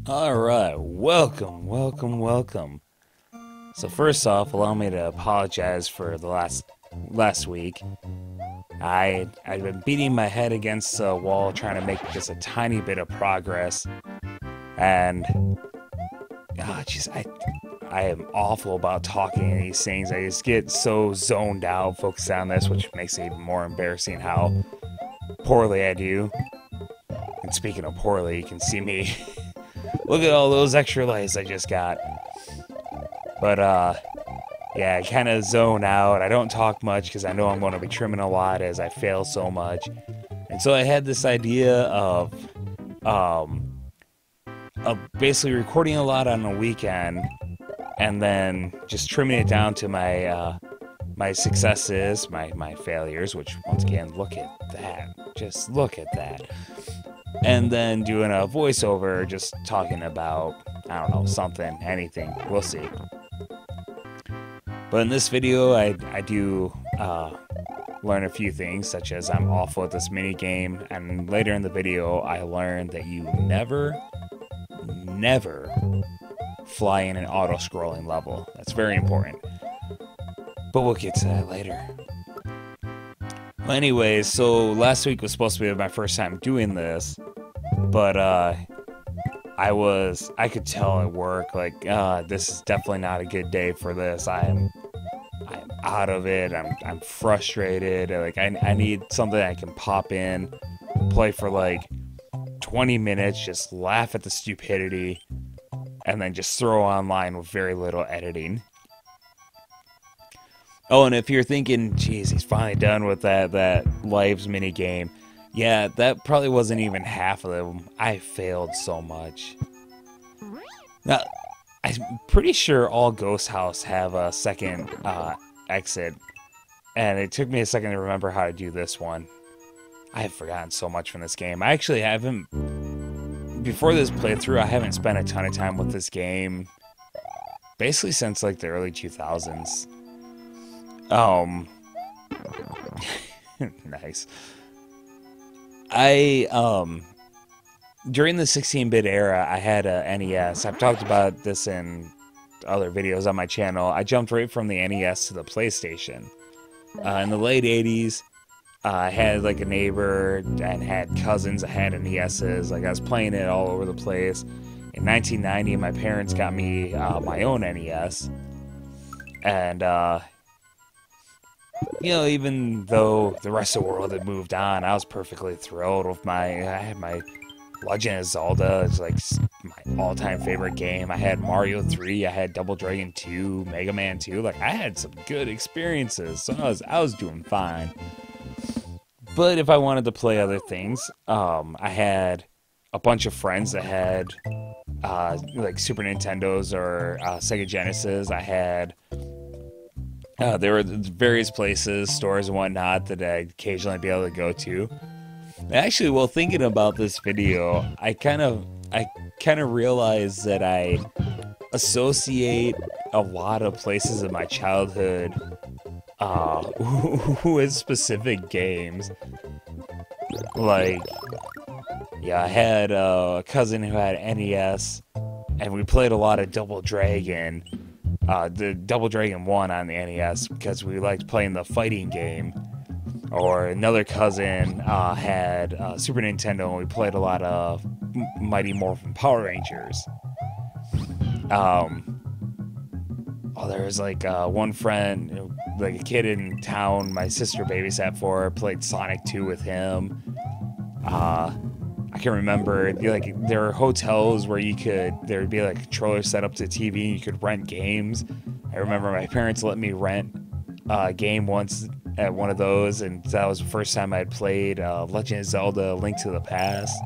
Alright, welcome. So first off, allow me to apologize for the last week. I've been beating my head against the wall trying to make just a tiny bit of progress. And jeez, I am awful about talking these things. I just get so zoned out, focused on this, which makes it even more embarrassing how poorly I do. And speaking of poorly, you can see me. Look at all those extra lights I just got. But, yeah, I kind of zone out. I don't talk much because I know I'm going to be trimming a lot as I fail so much. And so I had this idea of basically recording a lot on the weekend and then just trimming it down to my successes, my failures, which, once again, look at that. Just look at that. And then doing a voiceover, just talking about, I don't know, something, anything. We'll see. But in this video, I do learn a few things, such as I'm awful at this mini game. And later in the video, I learned that you never fly in an auto-scrolling level. That's very important. But we'll get to that later. Well, anyways, so last week was supposed to be my first time doing this, but I could tell at work, like, this is definitely not a good day for this. I'm out of it. I'm frustrated. Like, I need something I can pop in, play for like 20 minutes, just laugh at the stupidity, and then just throw online with very little editing. Oh, and if you're thinking, geez, he's finally done with that Lives mini game, yeah, that probably wasn't even half of them. I failed so much. Now, I'm pretty sure all Ghost House have a second exit, and it took me a second to remember how to do this one. I have forgotten so much from this game. I actually haven't, before this playthrough, I haven't spent a ton of time with this game, basically since like the early 2000s. Nice. During the 16-bit era, I had a NES. I've talked about this in other videos on my channel. I jumped right from the NES to the PlayStation. In the late 80s, I had like a neighbor and had cousins that had NESs. Like, I was playing it all over the place. In 1990, my parents got me my own NES. And, you know, even though the rest of the world had moved on, I was perfectly thrilled with I had my Legend of Zelda. It's like my all-time favorite game. I had Mario 3, I had Double Dragon 2, Mega Man 2. Like, I had some good experiences, so I was doing fine. But if I wanted to play other things, I had a bunch of friends that had like Super Nintendos or Sega Genesis. I had there were various places, stores and whatnot that I'd occasionally be able to go to. Actually, while thinking about this video, I kind of realized that I associate a lot of places in my childhood with specific games. Like, yeah, I had a cousin who had NES, and we played a lot of Double Dragon. The Double Dragon 1 on the NES because we liked playing the fighting game. Or another cousin had Super Nintendo, and we played a lot of Mighty Morphin Power Rangers. There was like one friend, like a kid in town my sister babysat for, played Sonic 2 with him. I can remember, like, there were hotels where there would be like a controller set up to TV and you could rent games. I remember my parents let me rent a game once at one of those, and that was the first time I'd played Legend of Zelda: Link to the Past.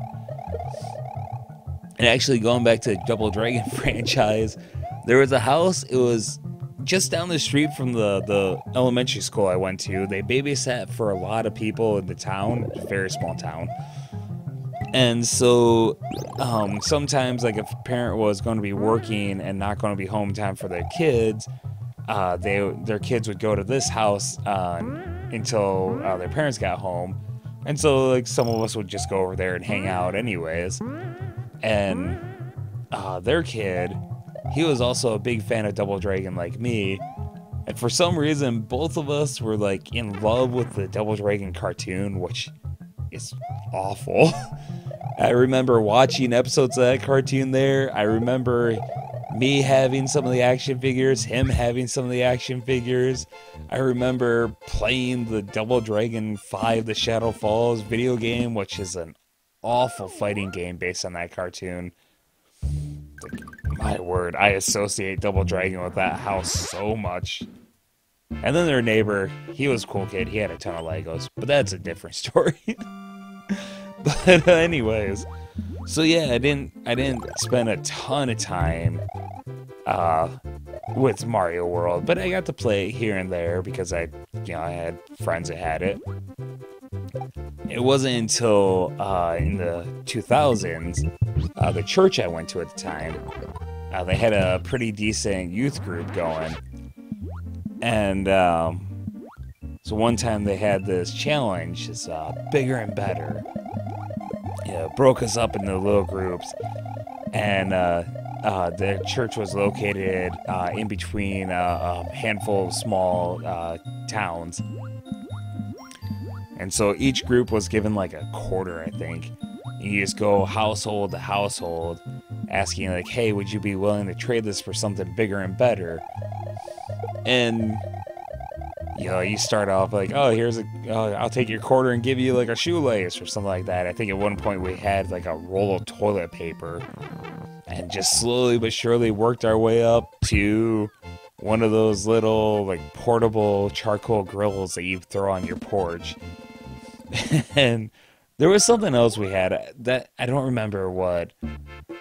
And actually, going back to the Double Dragon franchise, there was a house, it was just down the street from the elementary school I went to. They babysat for a lot of people in the town, a very small town. And so sometimes, like, if a parent was going to be working and not going to be home in time for their kids, their kids would go to this house until their parents got home. And so, like, some of us would just go over there and hang out anyways. And their kid, he was also a big fan of Double Dragon like me. And for some reason, both of us were like in love with the Double Dragon cartoon, which is awful. I remember watching episodes of that cartoon there. I remember me having some of the action figures, him having some of the action figures. I remember playing the Double Dragon 5 The Shadow Falls video game, which is an awful fighting game based on that cartoon. Like, my word, I associate Double Dragon with that house so much. And then their neighbor, he was a cool kid. He had a ton of Legos, but that's a different story. But anyways, so yeah, I didn't spend a ton of time with Mario World, but I got to play here and there because I had friends that had it. It wasn't until in the 2000s, the church I went to at the time, they had a pretty decent youth group going. And so one time they had this challenge, it's bigger and better. Broke us up into little groups. And the church was located in between a handful of small towns. And so each group was given like a quarter, I think. And you just go household to household, asking like, hey, would you be willing to trade this for something bigger and better? And you start off like, oh, I'll take your quarter and give you like a shoelace or something like that. I think at one point we had like a roll of toilet paper, and just slowly but surely worked our way up to one of those little like portable charcoal grills that you throw on your porch. And there was something else we had that I don't remember what,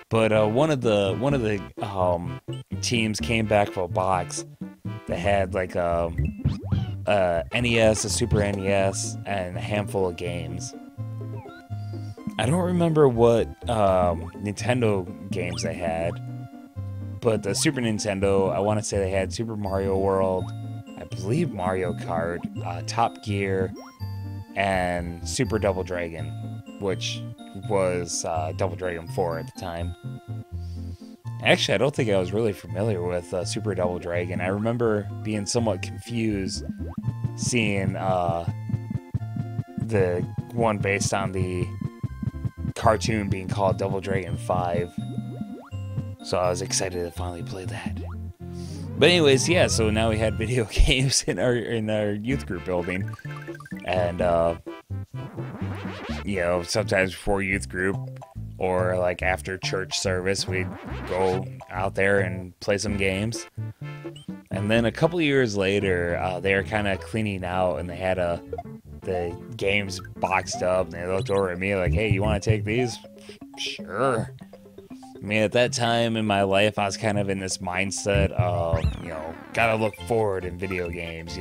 but one of the teams came back with a box that had like a NES, a Super NES, and a handful of games. I don't remember what Nintendo games they had, but the Super Nintendo, I want to say they had Super Mario World, I believe Mario Kart, Top Gear, and Super Double Dragon, which was Double Dragon 4 at the time. Actually, I don't think I was really familiar with Super Double Dragon. I remember being somewhat confused seeing the one based on the cartoon being called Double Dragon 5. So I was excited to finally play that. But anyways, yeah, so now we had video games in our youth group building. And sometimes before youth group or like after church service, we'd go out there and play some games. And then a couple years later, they were kind of cleaning out, and they had the games boxed up, and they looked over at me like, hey, you want to take these? Sure. I mean, at that time in my life, I was kind of in this mindset of, gotta look forward in video games.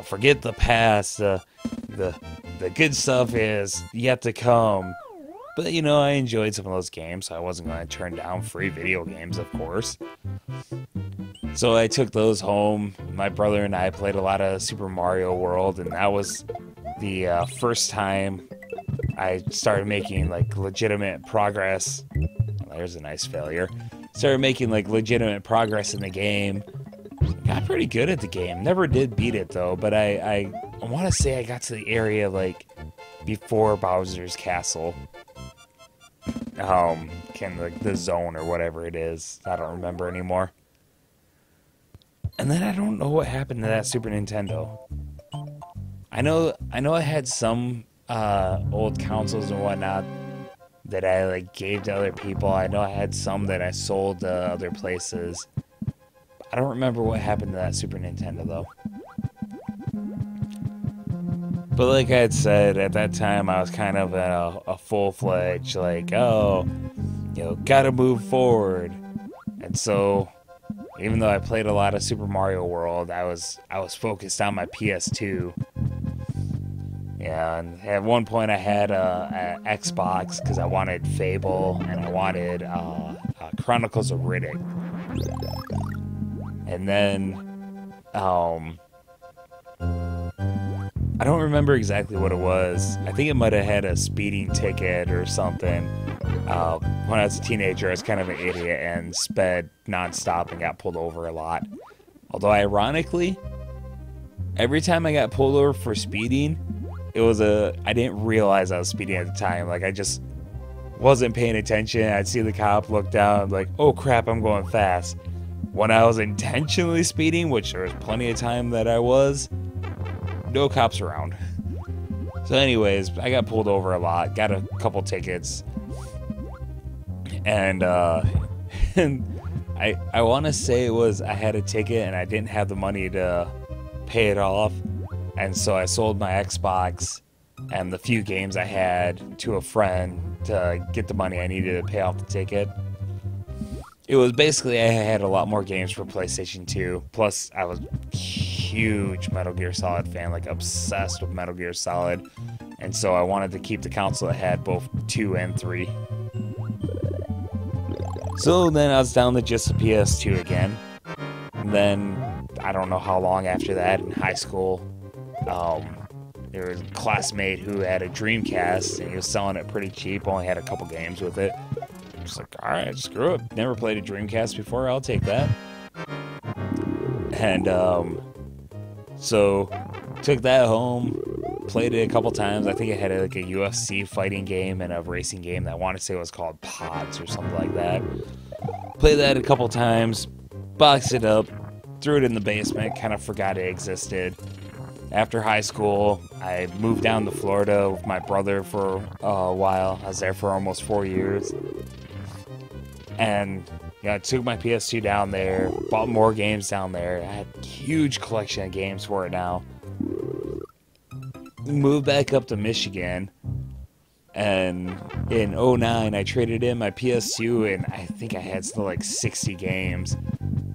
Forget the past. The good stuff is yet to come. But, I enjoyed some of those games, so I wasn't going to turn down free video games, of course. So I took those home. My brother and I played a lot of Super Mario World, and that was the first time I started making, like, legitimate progress. There's a nice failure. Started making, like, legitimate progress in the game. Got pretty good at the game. Never did beat it, though, but I want to say I got to the area, like, before Bowser's Castle. The zone or whatever it is. I don't remember anymore. And then I don't know what happened to that Super Nintendo. I know I had some old consoles and whatnot that I like gave to other people. I know I had some that I sold to other places. I don't remember what happened to that Super Nintendo though. But like I had said, at that time I was kind of a full-fledged, like, gotta move forward. And so, even though I played a lot of Super Mario World, I was focused on my PS2. Yeah, and at one point I had a Xbox because I wanted Fable and I wanted Chronicles of Riddick. And then, I don't remember exactly what it was. I think it might have had a speeding ticket or something. When I was a teenager, I was kind of an idiot and sped nonstop and got pulled over a lot. Although, ironically, every time I got pulled over for speeding, I didn't realize I was speeding at the time. Like, I just wasn't paying attention. I'd see the cop look down, like, oh crap, I'm going fast. When I was intentionally speeding, which there was plenty of time that I was, no cops around. So anyways, I got pulled over a lot, got a couple tickets, and and I want to say it was I had a ticket and I didn't have the money to pay it off, and so I sold my Xbox and the few games I had to a friend to get the money I needed to pay off the ticket. It was basically I had a lot more games for PlayStation 2, plus I was a huge Metal Gear Solid fan, like obsessed with Metal Gear Solid, and so I wanted to keep the console that had both 2 and 3. So then I was down to just the PS2 again, and then I don't know how long after that in high school, there was a classmate who had a Dreamcast and he was selling it pretty cheap, only had a couple games with it. I'm just like, alright, screw it. Never played a Dreamcast before, I'll take that. And so took that home, played it a couple times. I think it had like a UFC fighting game and a racing game that I want to say was called Pods or something like that. Played that a couple times, boxed it up, threw it in the basement, kind of forgot it existed. After high school, I moved down to Florida with my brother for a while. I was there for almost 4 years. And I took my PS2 down there, bought more games down there. I had a huge collection of games for it now. Moved back up to Michigan. And in 2009, I traded in my PS2, and I think I had still like 60 games.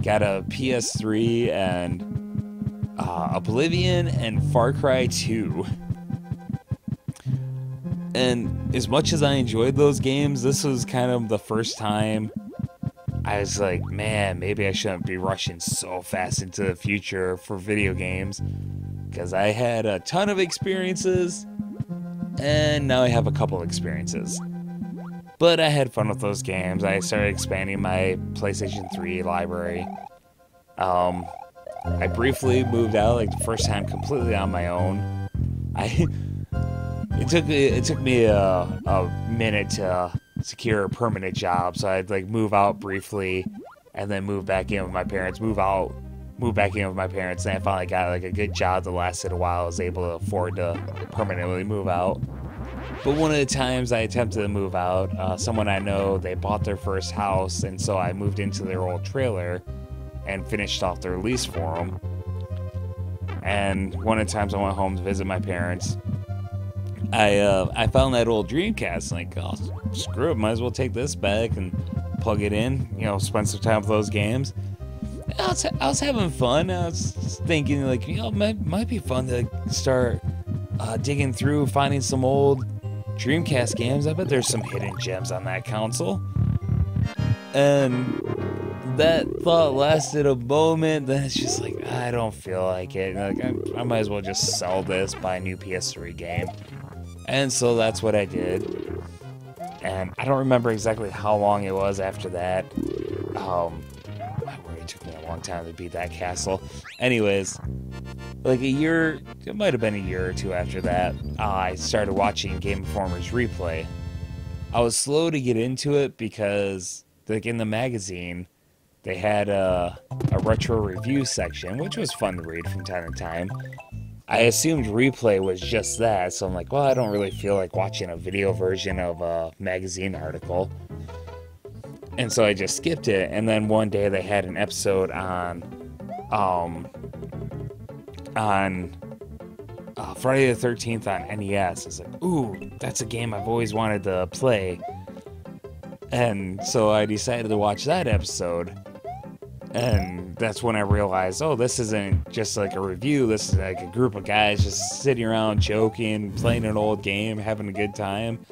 Got a PS3 and Oblivion and Far Cry 2. And as much as I enjoyed those games, this was kind of the first time I was like, man, maybe I shouldn't be rushing so fast into the future for video games, because I had a ton of experiences and now I have a couple experiences. But I had fun with those games. I started expanding my PlayStation 3 library. I briefly moved out, like the first time, completely on my own. It took me a minute to secure a permanent job, so I'd like move out briefly, and then move back in with my parents. Move out, move back in with my parents. And I finally got like a good job that lasted a while. I was able to afford to permanently move out. But one of the times I attempted to move out, someone I know, they bought their first house, and so I moved into their old trailer and finished off their lease for them. And one of the times I went home to visit my parents, I found that old Dreamcast. Like, oh, screw it, might as well take this back and plug it in, you know, spend some time with those games. I was having fun. I was thinking, like, you know, it might be fun to start digging through, finding some old Dreamcast games. I bet there's some hidden gems on that console. And that thought lasted a moment, then it's just like, I don't feel like it. Like, I might as well just sell this, buy a new PS3 game. And so that's what I did. And I don't remember exactly how long it was after that. It took me a long time to beat that castle. Anyways, like a year, it might have been a year or two after that, I started watching Game Informer's Replay. I was slow to get into it because, like, in the magazine, they had a retro review section, which was fun to read from time to time. I assumed Replay was just that, so I'm like, well, I don't really feel like watching a video version of a magazine article. And so I just skipped it, and then one day they had an episode on Friday the 13th on NES. I was like, ooh, that's a game I've always wanted to play. And so I decided to watch that episode. And that's when I realized, oh, this isn't just like a review. This is like a group of guys just sitting around joking, playing an old game, having a good time.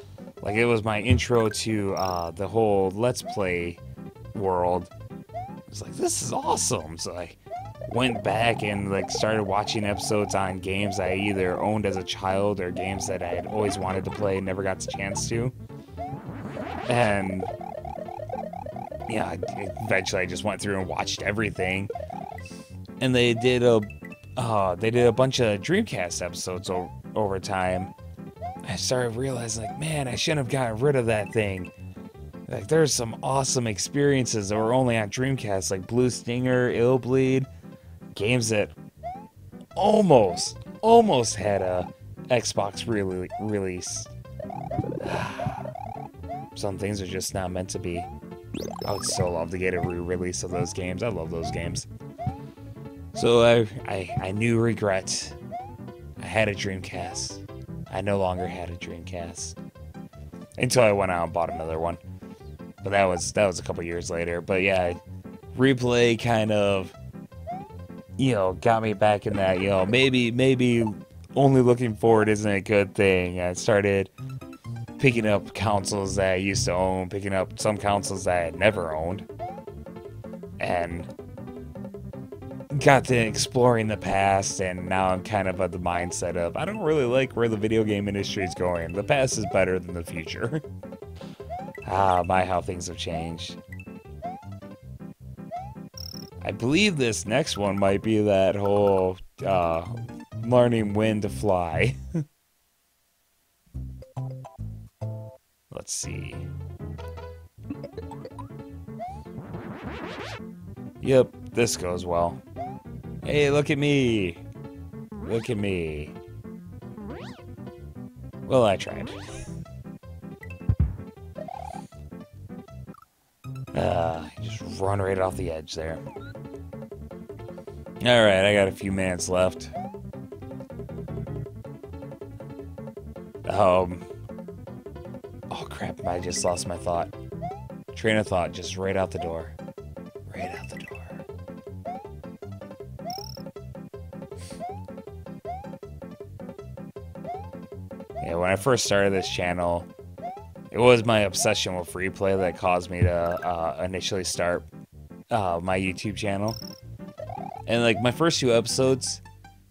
Like, it was my intro to the whole Let's Play world. I was like, this is awesome. So I went back and like started watching episodes on games I either owned as a child or games that I had always wanted to play and never got the chance to. And yeah, eventually I just went through and watched everything. And they did a bunch of Dreamcast episodes over time. I started realizing, like, man, I shouldn't have gotten rid of that thing. Like, there's some awesome experiences that were only on Dreamcast, like Blue Stinger, Illbleed, games that almost had a Xbox release. Some things are just not meant to be. I would so love to get a re-release of those games. I love those games. So I knew regret. I had a Dreamcast. I no longer had a Dreamcast. Until I went out and bought another one. But that was a couple years later. But yeah, Replay kind of, got me back in that, maybe only looking forward isn't a good thing. I started picking up consoles that I used to own, picking up some consoles that I had never owned, and got to exploring the past, and now I'm kind of at the mindset of, I don't really like where the video game industry is going. The past is better than the future. My, how things have changed. I believe this next one might be that whole, learning when to fly. Let's see. Yep, this goes well. Hey, look at me. Look at me. Well, I tried. Just run right off the edge there. Alright, I got a few minutes left. Oh crap, I just lost my thought. Train of thought just right out the door. Right out the door. Yeah, when I first started this channel, it was my obsession with Replay that caused me to initially start my YouTube channel. And like my first few episodes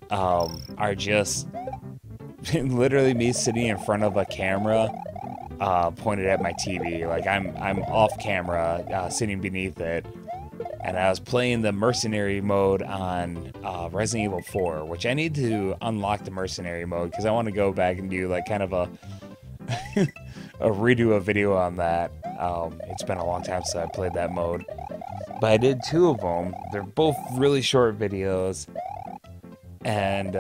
are just literally me sitting in front of a camera pointed at my TV. Like I'm off camera, sitting beneath it, and I was playing the mercenary mode on Resident Evil 4, which I need to unlock the mercenary mode because I want to go back and do like kind of a a redo a video on that. It's been a long time since I played that mode, but I did 2 of them. They're both really short videos, and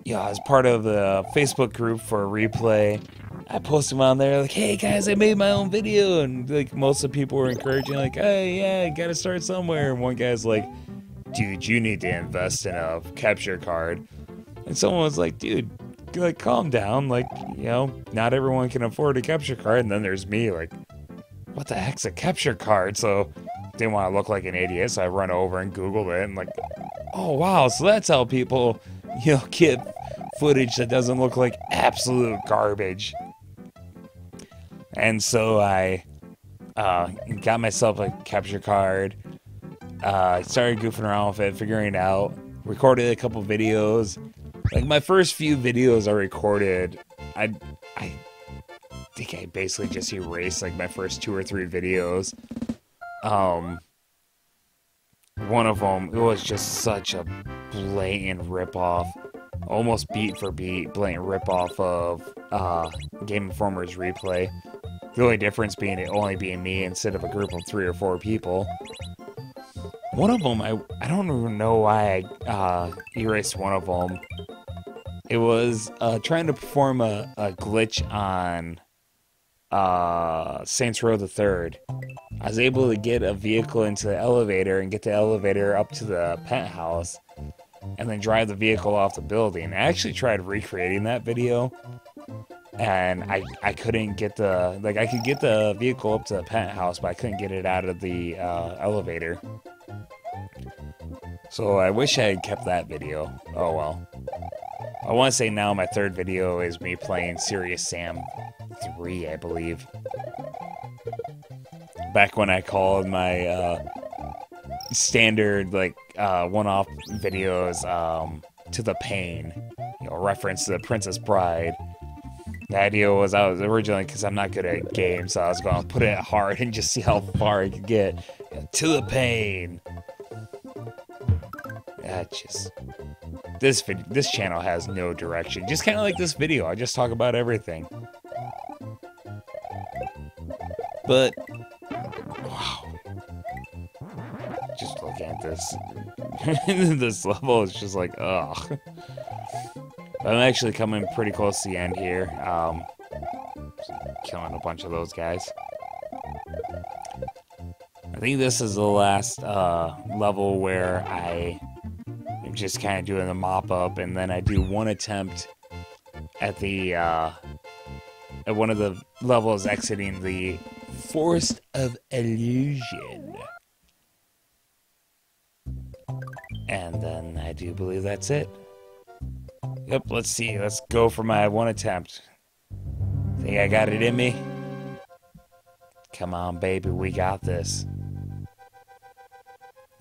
yeah, as part of the Facebook group for Replay, I posted them on there like, hey guys, I made my own video, and like most of the people were encouraging, like, hey, yeah, gotta start somewhere. And one guy's like, dude, you need to invest in a capture card. And someone was like, dude, like, calm down, like, not everyone can afford a capture card. And then there's me, like, what the heck's a capture card? So didn't want to look like an idiot, so I run over and Googled it, and like, oh wow, so that's how people, get footage that doesn't look like absolute garbage. And so I got myself a capture card, started goofing around with it, figuring it out, recorded a couple videos. Like my first few videos I recorded, I think I basically just erased like my first 2 or 3 videos. One of them, it was just such a blatant ripoff, almost beat for beat, blatant ripoff of Game Informer's Replay. The only difference being it only being me instead of a group of 3 or 4 people. One of them, I don't even know why I erased one of them. It was trying to perform a glitch on Saints Row the Third. I was able to get a vehicle into the elevator and get the elevator up to the penthouse and then drive the vehicle off the building. I actually tried recreating that video, and I couldn't get the, like, I could get the vehicle up to the penthouse, but I couldn't get it out of the elevator. So I wish I had kept that video. Oh well. I want to say now my 3rd video is me playing Serious Sam 3, I believe. Back when I called my standard, like, one-off videos to the pain, reference to the Princess Bride. The idea was I was originally, because I'm not good at games, so I was going to put it hard and just see how far I could get. To the pain. Just this channel has no direction. Just kind of like this video. I just talk about everything. But wow, just looking at this, this level is just like ugh. I'm actually coming pretty close to the end here. Killing a bunch of those guys. I think this is the last level where I am just kind of doing the mop up, and then I do one attempt at the at one of the levels exiting the Forest of Illusion. And then I do believe that's it. Yep, let's see. Let's go for my one attempt. Think I got it in me? Come on, baby, we got this.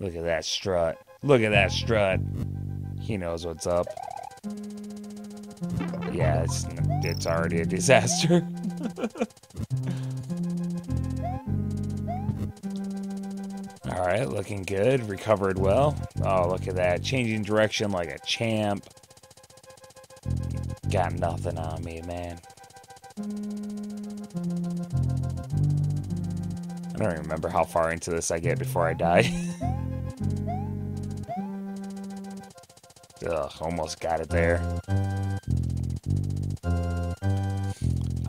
Look at that strut. Look at that strut. He knows what's up. Yeah, it's already a disaster. Alright, looking good. Recovered well. Oh, look at that. Changing direction like a champ. Got nothing on me, man. I don't even remember how far into this I get before I die. Ugh, almost got it there.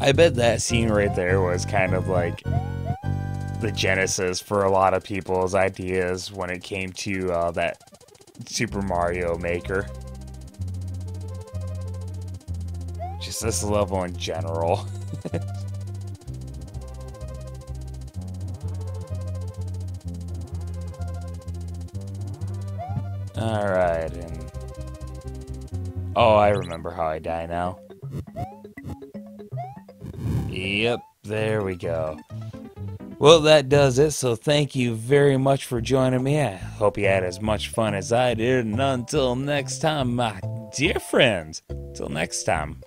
I bet that scene right there was kind of like the genesis for a lot of people's ideas when it came to that Super Mario Maker. Just this level in general. Alright, and oh, I remember how I die now. Yep, there we go. Well, that does it, so thank you very much for joining me. I hope you had as much fun as I did, and until next time, my dear friends, till next time.